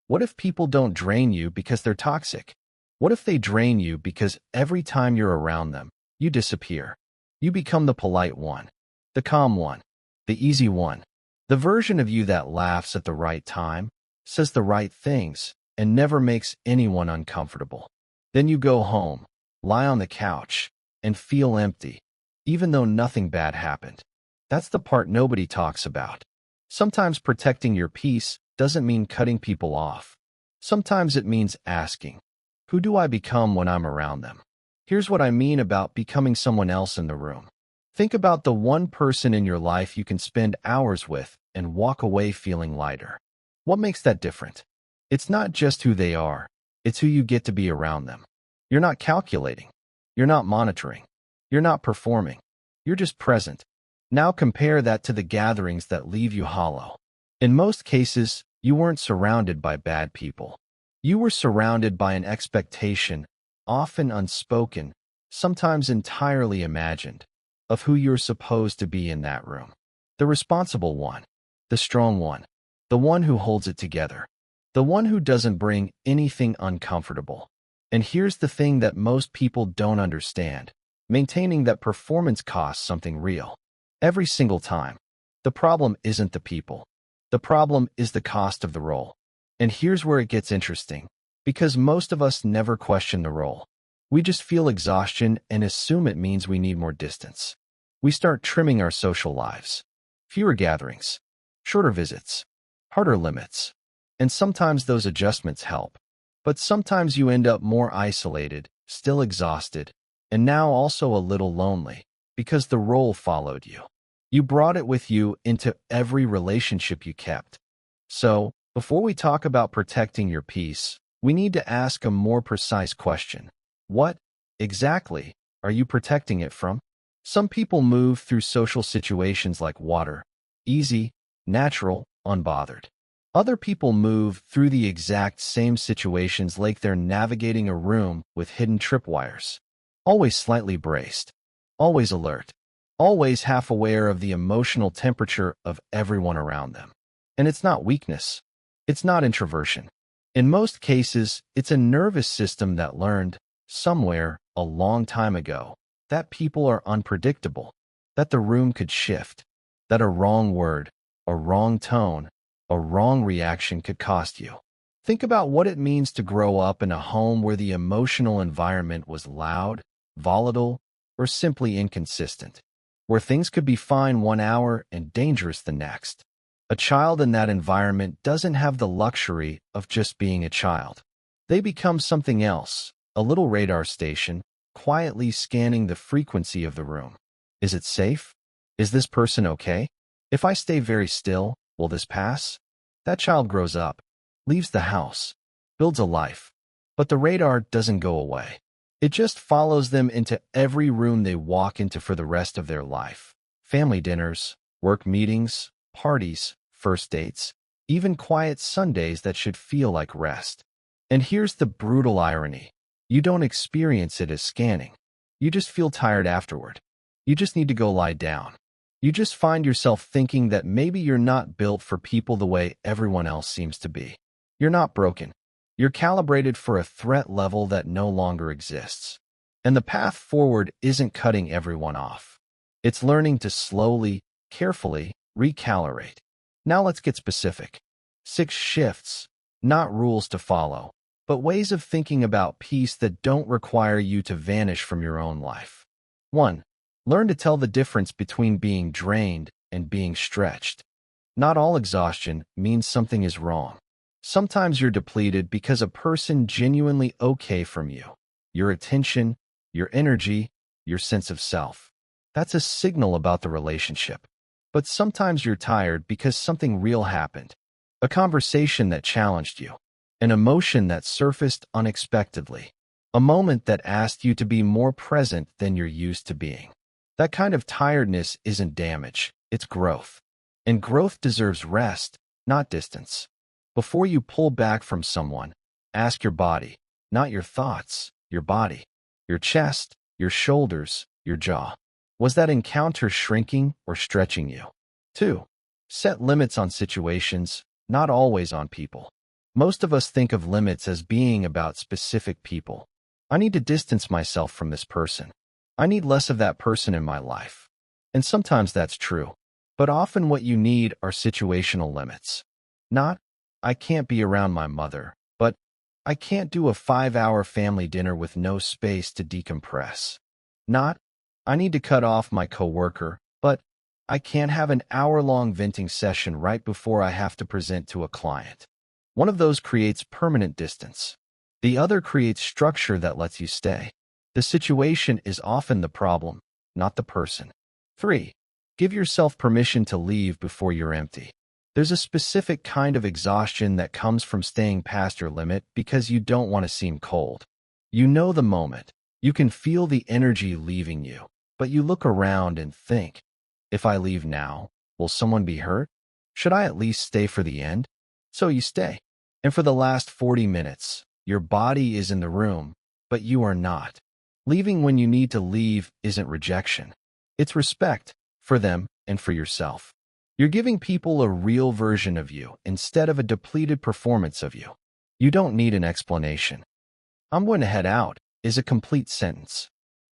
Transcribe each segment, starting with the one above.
What if people don't drain you because they're toxic? What if they drain you because every time you're around them, you disappear? You become the polite one, the calm one, the easy one, the version of you that laughs at the right time, says the right things, and never makes anyone uncomfortable. Then you go home, lie on the couch, and feel empty, even though nothing bad happened. That's the part nobody talks about. Sometimes protecting your peace doesn't mean cutting people off. Sometimes it means asking, who do I become when I'm around them? Here's what I mean about becoming someone else in the room. Think about the one person in your life you can spend hours with and walk away feeling lighter. What makes that different? It's not just who they are, it's who you get to be around them. You're not calculating. You're not monitoring. You're not performing. You're just present. Now compare that to the gatherings that leave you hollow. In most cases, you weren't surrounded by bad people. You were surrounded by an expectation, often unspoken, sometimes entirely imagined, of who you're supposed to be in that room. The responsible one, the strong one, the one who holds it together, the one who doesn't bring anything uncomfortable. And here's the thing that most people don't understand. Maintaining that performance costs something real. Every single time. The problem isn't the people. The problem is the cost of the role. And here's where it gets interesting. Because most of us never question the role. We just feel exhaustion and assume it means we need more distance. We start trimming our social lives. Fewer gatherings, shorter visits, harder limits. And sometimes those adjustments help. But sometimes you end up more isolated, still exhausted, and now also a little lonely, because the role followed you. You brought it with you into every relationship you kept. So, before we talk about protecting your peace, we need to ask a more precise question. What, exactly, are you protecting it from? Some people move through social situations like water, easy, natural, unbothered. Other people move through the exact same situations like they're navigating a room with hidden tripwires. Always slightly braced, always alert, always half aware of the emotional temperature of everyone around them. And it's not weakness. It's not introversion. In most cases, it's a nervous system that learned, somewhere, a long time ago, that people are unpredictable, that the room could shift, that a wrong word, a wrong tone, a wrong reaction could cost you. Think about what it means to grow up in a home where the emotional environment was loud, volatile, or simply inconsistent, where things could be fine one hour and dangerous the next. A child in that environment doesn't have the luxury of just being a child. They become something else, a little radar station, quietly scanning the frequency of the room. Is it safe? Is this person okay? If I stay very still, will this pass? That child grows up, leaves the house, builds a life. But the radar doesn't go away. It just follows them into every room they walk into for the rest of their life. Family dinners, work meetings, parties, first dates, even quiet Sundays that should feel like rest. And here's the brutal irony. You don't experience it as scanning. You just feel tired afterward. You just need to go lie down. You just find yourself thinking that maybe you're not built for people the way everyone else seems to be. You're not broken. You're calibrated for a threat level that no longer exists. And the path forward isn't cutting everyone off. It's learning to slowly, carefully recalibrate. Now let's get specific. 6 shifts, not rules to follow, but ways of thinking about peace that don't require you to vanish from your own life. 1. Learn to tell the difference between being drained and being stretched. Not all exhaustion means something is wrong. Sometimes you're depleted because a person genuinely okay from you. Your attention, your energy, your sense of self. That's a signal about the relationship. But sometimes you're tired because something real happened. A conversation that challenged you. An emotion that surfaced unexpectedly. A moment that asked you to be more present than you're used to being. That kind of tiredness isn't damage, it's growth. And growth deserves rest, not distance. Before you pull back from someone, ask your body, not your thoughts, your body, your chest, your shoulders, your jaw. Was that encounter shrinking or stretching you? 2. Set limits on situations, not always on people. Most of us think of limits as being about specific people. I need to distance myself from this person. I need less of that person in my life. And sometimes that's true. But often what you need are situational limits. Not, I can't be around my mother, but I can't do a 5-hour family dinner with no space to decompress. Not, I need to cut off my coworker, but I can't have an hour-long venting session right before I have to present to a client. One of those creates permanent distance. The other creates structure that lets you stay. The situation is often the problem, not the person. 3. Give yourself permission to leave before you're empty. There's a specific kind of exhaustion that comes from staying past your limit because you don't want to seem cold. You know the moment. You can feel the energy leaving you, but you look around and think, if I leave now, will someone be hurt? Should I at least stay for the end? So you stay. And for the last 40 minutes, your body is in the room, but you are not. Leaving when you need to leave isn't rejection. It's respect for them and for yourself. You're giving people a real version of you instead of a depleted performance of you. You don't need an explanation. I'm going to head out is a complete sentence.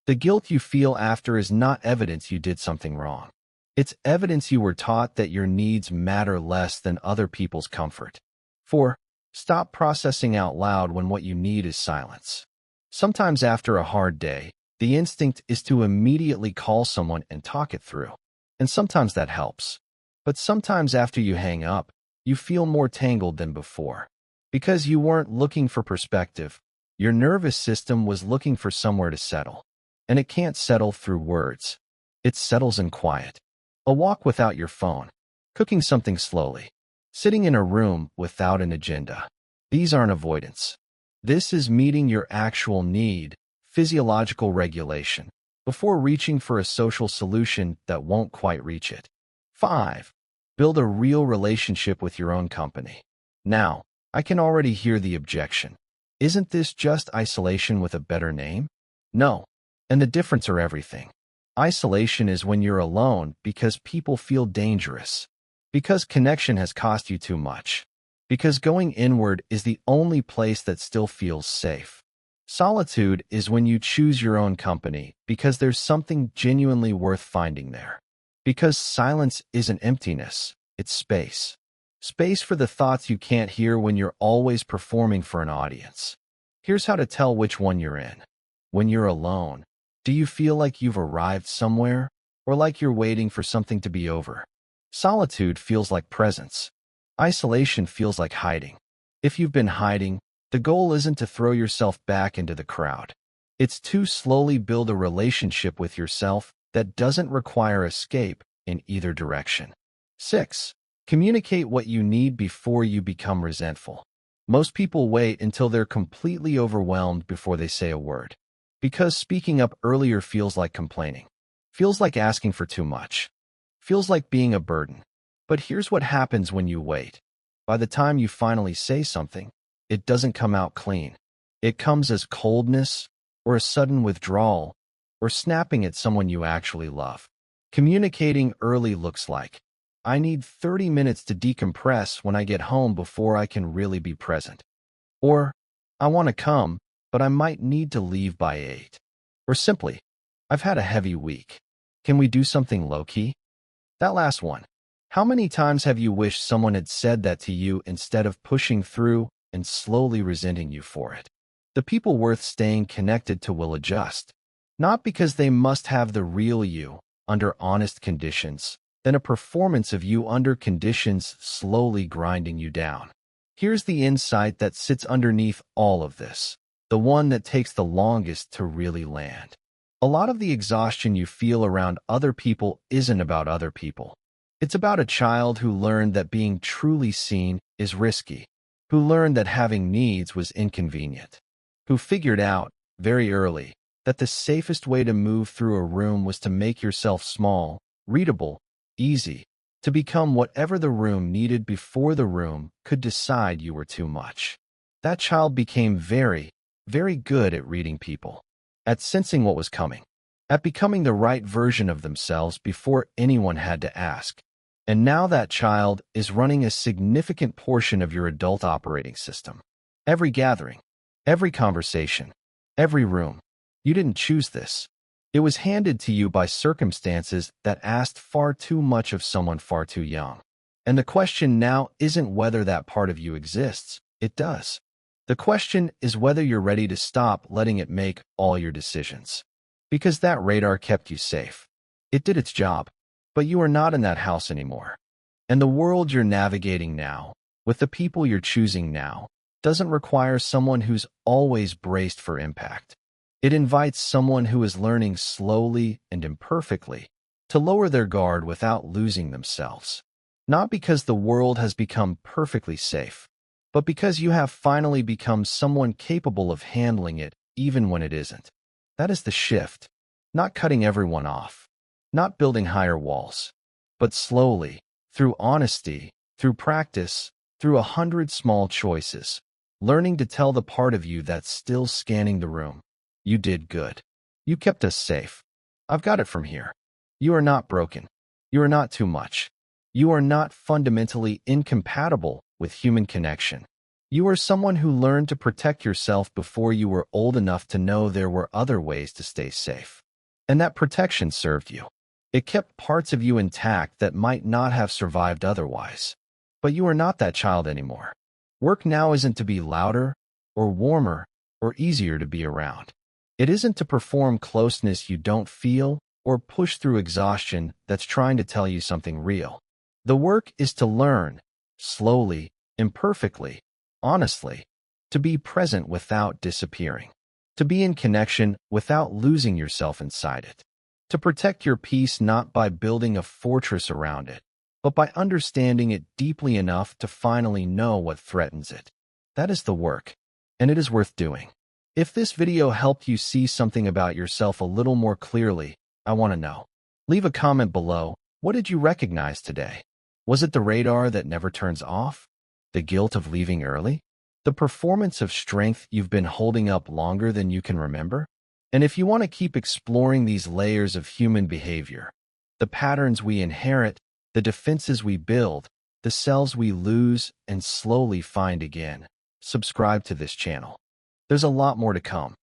The guilt you feel after is not evidence you did something wrong. It's evidence you were taught that your needs matter less than other people's comfort. 4. Stop processing out loud when what you need is silence. Sometimes after a hard day, the instinct is to immediately call someone and talk it through. And sometimes that helps. But sometimes after you hang up, you feel more tangled than before. Because you weren't looking for perspective, your nervous system was looking for somewhere to settle. And it can't settle through words. It settles in quiet. A walk without your phone. Cooking something slowly. Sitting in a room without an agenda. These aren't avoidance. This is meeting your actual need, physiological regulation, before reaching for a social solution that won't quite reach it. 5. Build a real relationship with your own company. Now, I can already hear the objection. Isn't this just isolation with a better name? No. And the difference are everything. Isolation is when you're alone because people feel dangerous. Because connection has cost you too much. Because going inward is the only place that still feels safe. Solitude is when you choose your own company because there's something genuinely worth finding there. Because silence isn't emptiness, it's space. Space for the thoughts you can't hear when you're always performing for an audience. Here's how to tell which one you're in. When you're alone, do you feel like you've arrived somewhere, or like you're waiting for something to be over? Solitude feels like presence. Isolation feels like hiding. If you've been hiding, the goal isn't to throw yourself back into the crowd. It's to slowly build a relationship with yourself that doesn't require escape in either direction. 6. Communicate what you need before you become resentful. Most people wait until they're completely overwhelmed before they say a word. Because speaking up earlier feels like complaining. Feels like asking for too much. Feels like being a burden. But here's what happens when you wait. By the time you finally say something, it doesn't come out clean. It comes as coldness, or a sudden withdrawal, or snapping at someone you actually love. Communicating early looks like, I need 30 minutes to decompress when I get home before I can really be present. Or, I want to come, but I might need to leave by 8. Or simply, I've had a heavy week. Can we do something low-key? That last one. How many times have you wished someone had said that to you instead of pushing through and slowly resenting you for it? The people worth staying connected to will adjust. Not because they must have the real you under honest conditions, then a performance of you under conditions slowly grinding you down. Here's the insight that sits underneath all of this, the one that takes the longest to really land. A lot of the exhaustion you feel around other people isn't about other people. It's about a child who learned that being truly seen is risky, who learned that having needs was inconvenient, who figured out, very early, that the safest way to move through a room was to make yourself small, readable, easy, to become whatever the room needed before the room could decide you were too much. That child became very, very good at reading people, at sensing what was coming, at becoming the right version of themselves before anyone had to ask. And now that child is running a significant portion of your adult operating system. Every gathering, every conversation, every room. You didn't choose this. It was handed to you by circumstances that asked far too much of someone far too young. And the question now isn't whether that part of you exists. It does. The question is whether you're ready to stop letting it make all your decisions. Because that radar kept you safe. It did its job. But you are not in that house anymore. And the world you're navigating now, with the people you're choosing now, doesn't require someone who's always braced for impact. It invites someone who is learning slowly and imperfectly to lower their guard without losing themselves. Not because the world has become perfectly safe, but because you have finally become someone capable of handling it even when it isn't. That is the shift. Not cutting everyone off. Not building higher walls, but slowly, through honesty, through practice, through 100 small choices, learning to tell the part of you that's still scanning the room. You did good. You kept us safe. I've got it from here. You are not broken. You are not too much. You are not fundamentally incompatible with human connection. You are someone who learned to protect yourself before you were old enough to know there were other ways to stay safe. And that protection served you. It kept parts of you intact that might not have survived otherwise. But you are not that child anymore. Work now isn't to be louder, or warmer, or easier to be around. It isn't to perform closeness you don't feel, or push through exhaustion that's trying to tell you something real. The work is to learn, slowly, imperfectly, honestly, to be present without disappearing. To be in connection without losing yourself inside it. To protect your peace not by building a fortress around it, but by understanding it deeply enough to finally know what threatens it. That is the work, and it is worth doing. If this video helped you see something about yourself a little more clearly, I want to know. Leave a comment below. What did you recognize today? Was it the radar that never turns off? The guilt of leaving early? The performance of strength you've been holding up longer than you can remember? And if you want to keep exploring these layers of human behavior, the patterns we inherit, the defenses we build, the selves we lose and slowly find again, subscribe to this channel. There's a lot more to come.